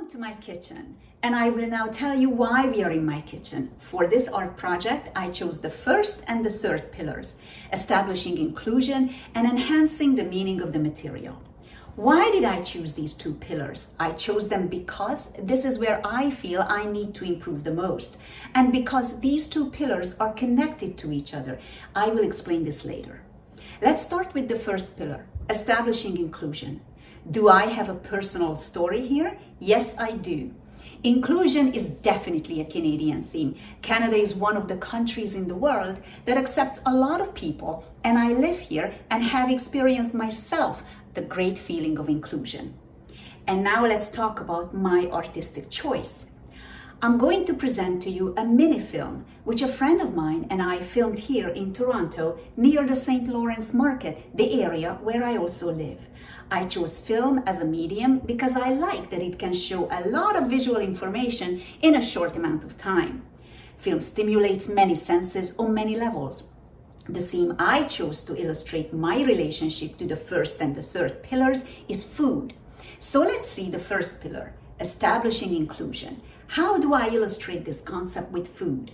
Welcome to my kitchen, and I will now tell you why we are in my kitchen. For this art project, I chose the first and the third pillars, establishing inclusion and enhancing the meaning of the material. Why did I choose these two pillars? I chose them because this is where I feel I need to improve the most, and because these two pillars are connected to each other. I will explain this later. Let's start with the first pillar, establishing inclusion. Do I have a personal story here? Yes, I do. Inclusion is definitely a Canadian theme. Canada is one of the countries in the world that accepts a lot of people, and I live here and have experienced myself the great feeling of inclusion. And now let's talk about my artistic choice. I'm going to present to you a mini film which a friend of mine and I filmed here in Toronto near the St. Lawrence Market, the area where I also live. I chose film as a medium because I like that it can show a lot of visual information in a short amount of time. Film stimulates many senses on many levels. The theme I chose to illustrate my relationship to the first and the third pillars is food. So let's see the first pillar, establishing inclusion. How do I illustrate this concept with food?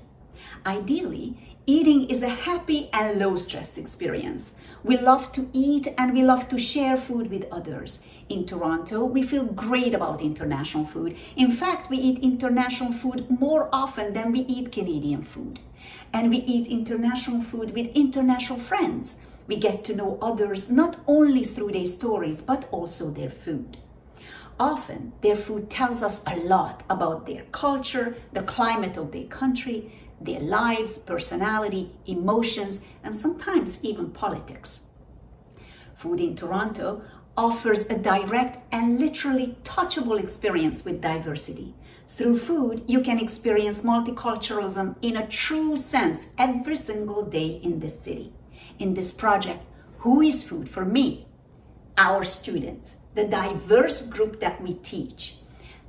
Ideally, eating is a happy and low-stress experience. We love to eat and we love to share food with others. In Toronto, we feel great about international food. In fact, we eat international food more often than we eat Canadian food. And we eat international food with international friends. We get to know others not only through their stories, but also their food. Often, their food tells us a lot about their culture, the climate of their country, their lives, personality, emotions, and sometimes even politics. Food in Toronto offers a direct and literally touchable experience with diversity. Through food, you can experience multiculturalism in a true sense every single day in this city. In this project, who is food for me? Our students, the diverse group that we teach.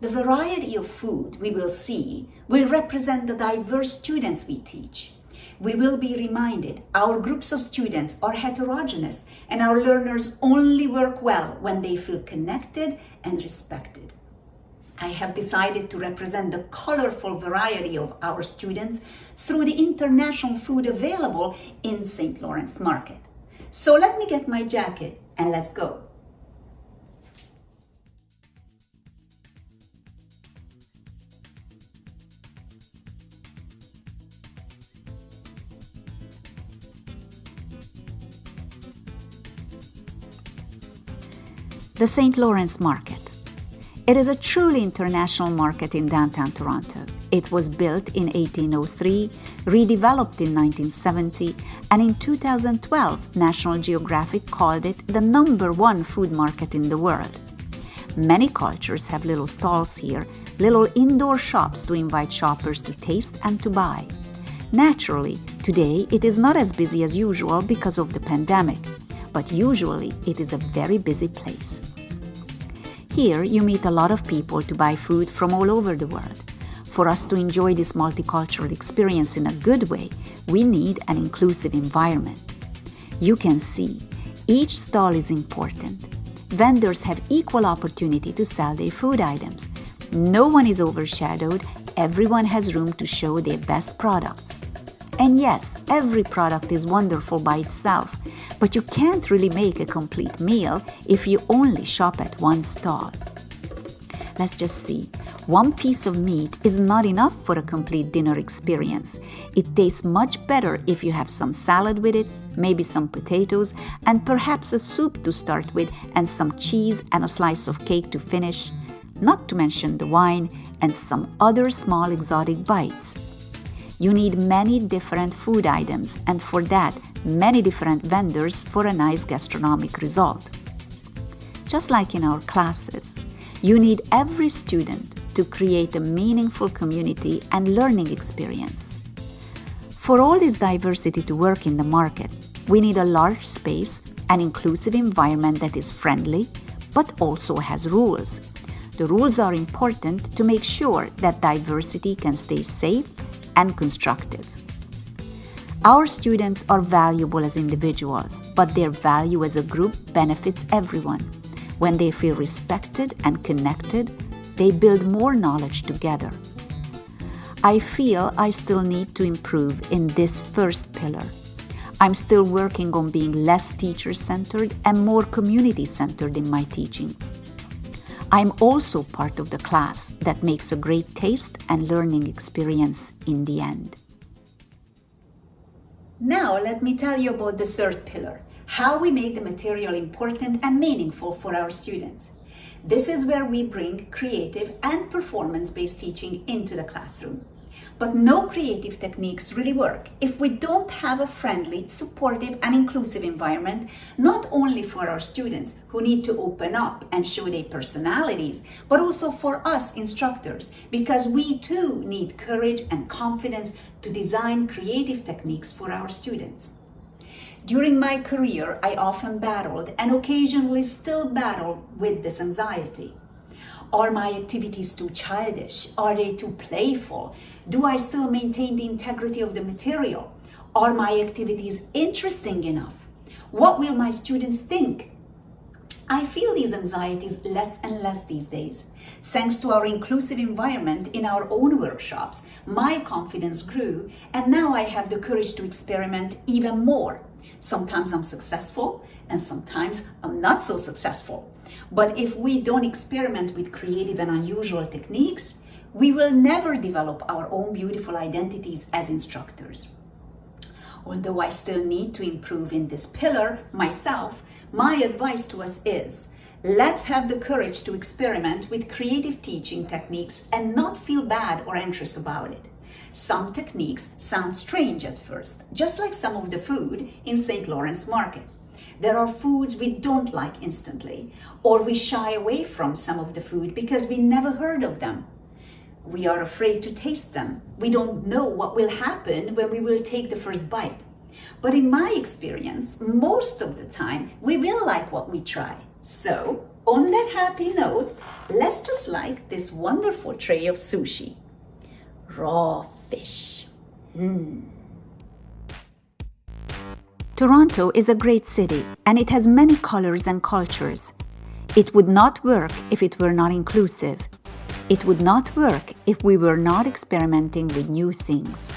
The variety of food we will see will represent the diverse students we teach. We will be reminded our groups of students are heterogeneous and our learners only work well when they feel connected and respected. I have decided to represent the colorful variety of our students through the international food available in St. Lawrence Market. So let me get my jacket and let's go. The St. Lawrence Market. It is a truly international market in downtown Toronto. It was built in 1803, redeveloped in 1970, and in 2012, National Geographic called it the #1 food market in the world. Many cultures have little stalls here, little indoor shops to invite shoppers to taste and to buy. Naturally, today it is not as busy as usual because of the pandemic, but usually it is a very busy place. Here you meet a lot of people to buy food from all over the world. For us to enjoy this multicultural experience in a good way, we need an inclusive environment. You can see, each stall is important. Vendors have equal opportunity to sell their food items. No one is overshadowed, everyone has room to show their best products. And yes, every product is wonderful by itself, but you can't really make a complete meal if you only shop at one stall. Let's just see. One piece of meat is not enough for a complete dinner experience. It tastes much better if you have some salad with it, maybe some potatoes, and perhaps a soup to start with, and some cheese and a slice of cake to finish, not to mention the wine and some other small exotic bites. You need many different food items, and for that, many different vendors for a nice gastronomic result. Just like in our classes, you need every student to create a meaningful community and learning experience. For all this diversity to work in the market, we need a large space, an inclusive environment that is friendly, but also has rules. The rules are important to make sure that diversity can stay safe and constructive. Our students are valuable as individuals, but their value as a group benefits everyone. When they feel respected and connected, They build more knowledge together. I feel I still need to improve in this first pillar. I'm still working on being less teacher-centered and more community-centered in my teaching. I'm also part of the class that makes a great taste and learning experience in the end. Now let me tell you about the third pillar, how we make the material important and meaningful for our students. This is where we bring creative and performance-based teaching into the classroom. But no creative techniques really work if we don't have a friendly, supportive, and inclusive environment, not only for our students who need to open up and show their personalities, but also for us instructors, because we too need courage and confidence to design creative techniques for our students. During my career, I often battled and occasionally still battle with this anxiety. Are my activities too childish? Are they too playful? Do I still maintain the integrity of the material? Are my activities interesting enough? What will my students think? I feel these anxieties less and less these days. Thanks to our inclusive environment in our own workshops, my confidence grew, and now I have the courage to experiment even more. Sometimes I'm successful, and sometimes I'm not so successful. But if we don't experiment with creative and unusual techniques, we will never develop our own beautiful identities as instructors. Although I still need to improve in this pillar myself, my advice to us is, let's have the courage to experiment with creative teaching techniques and not feel bad or anxious about it. Some techniques sound strange at first, just like some of the food in St. Lawrence Market. There are foods we don't like instantly, or we shy away from some of the food because we never heard of them. We are afraid to taste them. We don't know what will happen when we will take the first bite. But in my experience, most of the time, we will like what we try. So, on that happy note, let's just like this wonderful tray of sushi. Raw fish. Toronto is a great city, and it has many colors and cultures. It would not work if it were not inclusive. It would not work if we were not experimenting with new things.